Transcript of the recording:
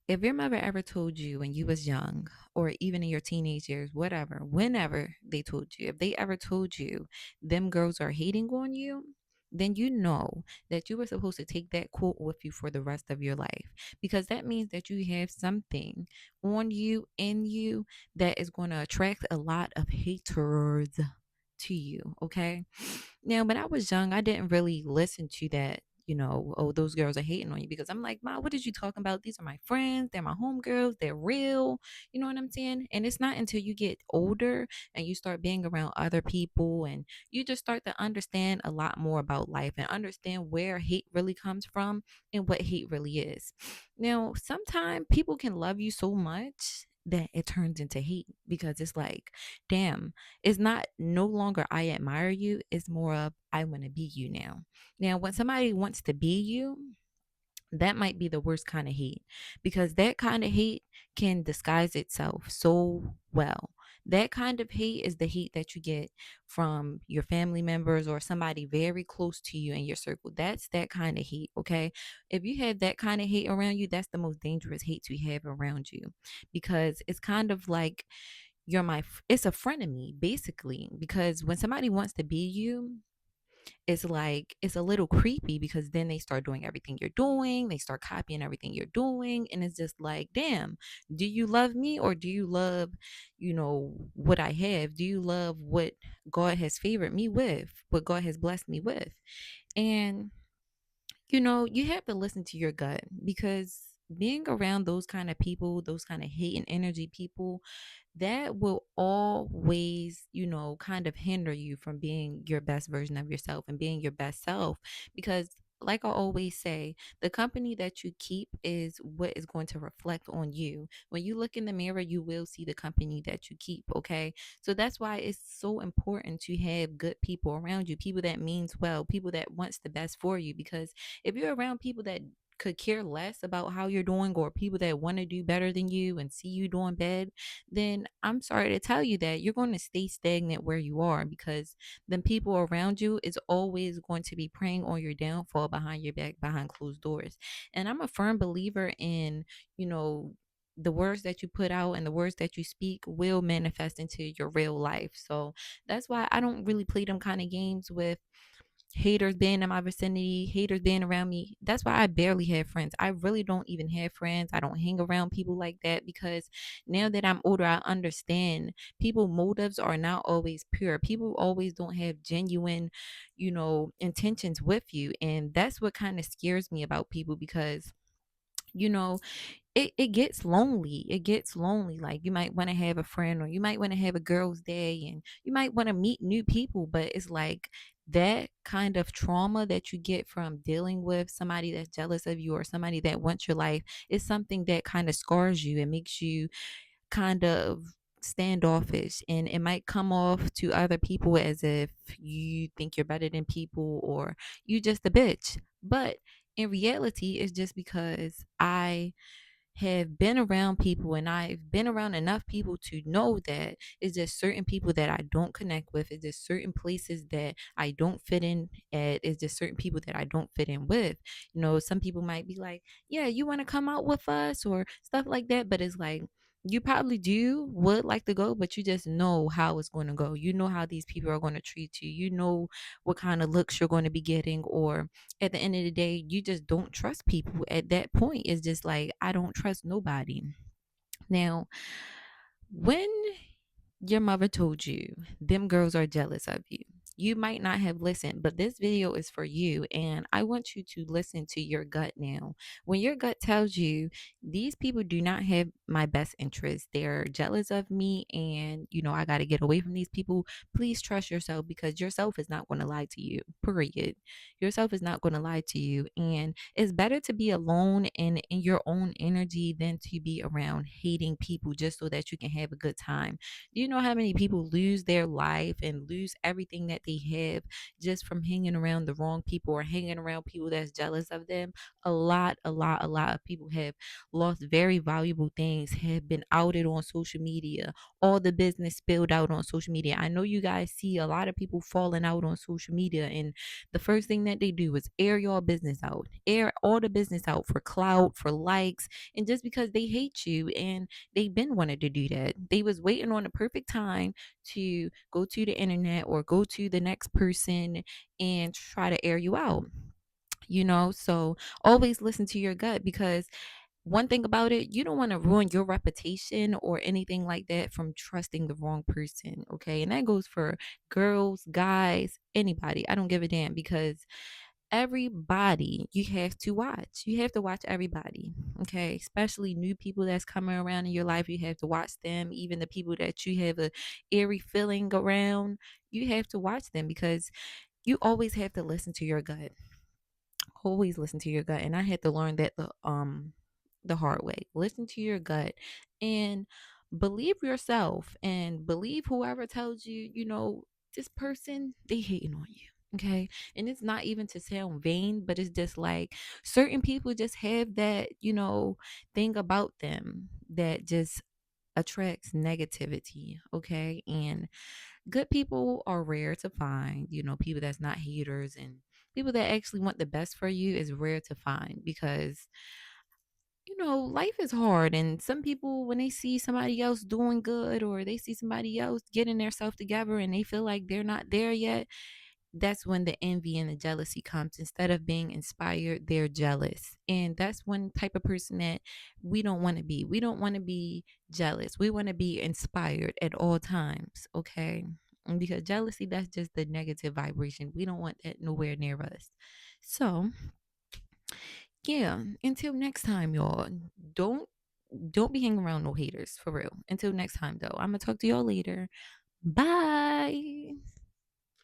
If your mother ever told you when you was young or even in your teenage years, whatever, whenever they told you, if they ever told you them girls are hating on you, then you know that you were supposed to take that quote with you for the rest of your life, because that means that you have something on you, in you, that is going to attract a lot of haters to you. Okay. Now, when I was young, I didn't really listen to that. Oh, those girls are hating on you, because I'm like, Ma, what is you talking about? These are my friends. They're my homegirls. They're real. You know what I'm saying? And it's not until you get older and you start being around other people and you just start to understand a lot more about life and understand where hate really comes from and what hate really is. Now, sometimes people can love you so much that it turns into hate, because it's like, damn, it's not no longer I admire you, it's more of I want to be you now. Now, when somebody wants to be you, that might be the worst kind of hate, because that kind of hate can disguise itself so well. That kind of hate is the hate that you get from your family members or somebody very close to you in your circle. That's that kind of hate, okay? If you have that kind of hate around you, that's the most dangerous hate to have around you, because it's kind of like it's a frenemy basically, because when somebody wants to be you, it's like it's a little creepy, because then they start doing everything you're doing, they start copying everything you're doing, and it's just like, damn, do you love me, or do you love, what I have? Do you love what God has favored me with, what God has blessed me with? And you have to listen to your gut, because being around those kind of people, those kind of hate and energy people, that will always, kind of hinder you from being your best version of yourself and being your best self. Because, like I always say, the company that you keep is what is going to reflect on you. When you look in the mirror, you will see the company that you keep. Okay. So that's why it's so important to have good people around you, people that means well, people that wants the best for you. Because if you're around people that could care less about how you're doing, or people that want to do better than you and see you doing bad, then I'm sorry to tell you that you're going to stay stagnant where you are, because then people around you is always going to be preying on your downfall behind your back, behind closed doors. And I'm a firm believer in, you know, the words that you put out and the words that you speak will manifest into your real life. So that's why I don't really play them kind of games with haters being in my vicinity, haters being around me. That's why I barely have friends. I really don't even have friends. I don't hang around people like that, because now that I'm older, I understand people motives are not always pure. People always don't have genuine, intentions with you. And that's what kind of scares me about people, because you know it gets lonely. It gets lonely. Like, you might want to have a friend, or you might want to have a girl's day, and you might want to meet new people, but it's like that kind of trauma that you get from dealing with somebody that's jealous of you, or somebody that wants your life, is something that kind of scars you and makes you kind of standoffish, and it might come off to other people as if you think you're better than people, or you just a bitch. But in reality, it's just because I have been around people, and I've been around enough people to know that it's just certain people that I don't connect with. It's just certain places that I don't fit in at. It's just certain people that I don't fit in with. Some people might be like, yeah, you want to come out with us or stuff like that. But it's like, you probably would like to go, but you just know how it's going to go. You know how these people are going to treat you. You know what kind of looks you're going to be getting, or at the end of the day, you just don't trust people. At that point, it's just like, I don't trust nobody. Now, when your mother told you them girls are jealous of you, you might not have listened, but this video is for you, and I want you to listen to your gut now. When your gut tells you these people do not have my best interest, they're jealous of me, and I got to get away from these people, please trust yourself, because yourself is not going to lie to you, period. Yourself is not going to lie to you, and it's better to be alone and in your own energy than to be around hating people just so that you can have a good time. Do you know how many people lose their life and lose everything that they have just from hanging around the wrong people or hanging around people that's jealous of them. A lot of people have lost very valuable things, have been outed on social media, all the business spilled out on social media. I know you guys see a lot of people falling out on social media, and the first thing that they do is air your business out, air all the business out for clout, for likes, and just because they hate you. And they've been wanted to do that. They was waiting on the perfect time to go to the internet or go to the next person and try to air you out. So always listen to your gut, because one thing about it, you don't want to ruin your reputation or anything like that from trusting the wrong person. Okay. And that goes for girls, guys, anybody. I don't give a damn, because everybody you have to watch. You have to watch everybody. Okay. Especially new people that's coming around in your life. You have to watch them. Even the people that you have a eerie feeling around, you have to watch them, because you always have to listen to your gut. Always listen to your gut. And I had to learn that the hard way. Listen to your gut and believe yourself, and believe whoever tells you, this person, they hating on you. Okay. And it's not even to sound vain, but it's just like certain people just have that, thing about them that just attracts negativity. Okay. And good people are rare to find. People that's not haters, and people that actually want the best for you is rare to find, because life is hard. And some people, when they see somebody else doing good, or they see somebody else getting their self together and they feel like they're not there yet, that's when the envy and the jealousy comes. Instead of being inspired, they're jealous. And that's one type of person that we don't want to be. We don't want to be jealous. We want to be inspired at all times. Okay. And because jealousy, that's just the negative vibration. We don't want that nowhere near us. So, yeah, until next time, y'all. Don't don't be hanging around no haters, for real. Until next time, though. I'm gonna talk to y'all later. Bye.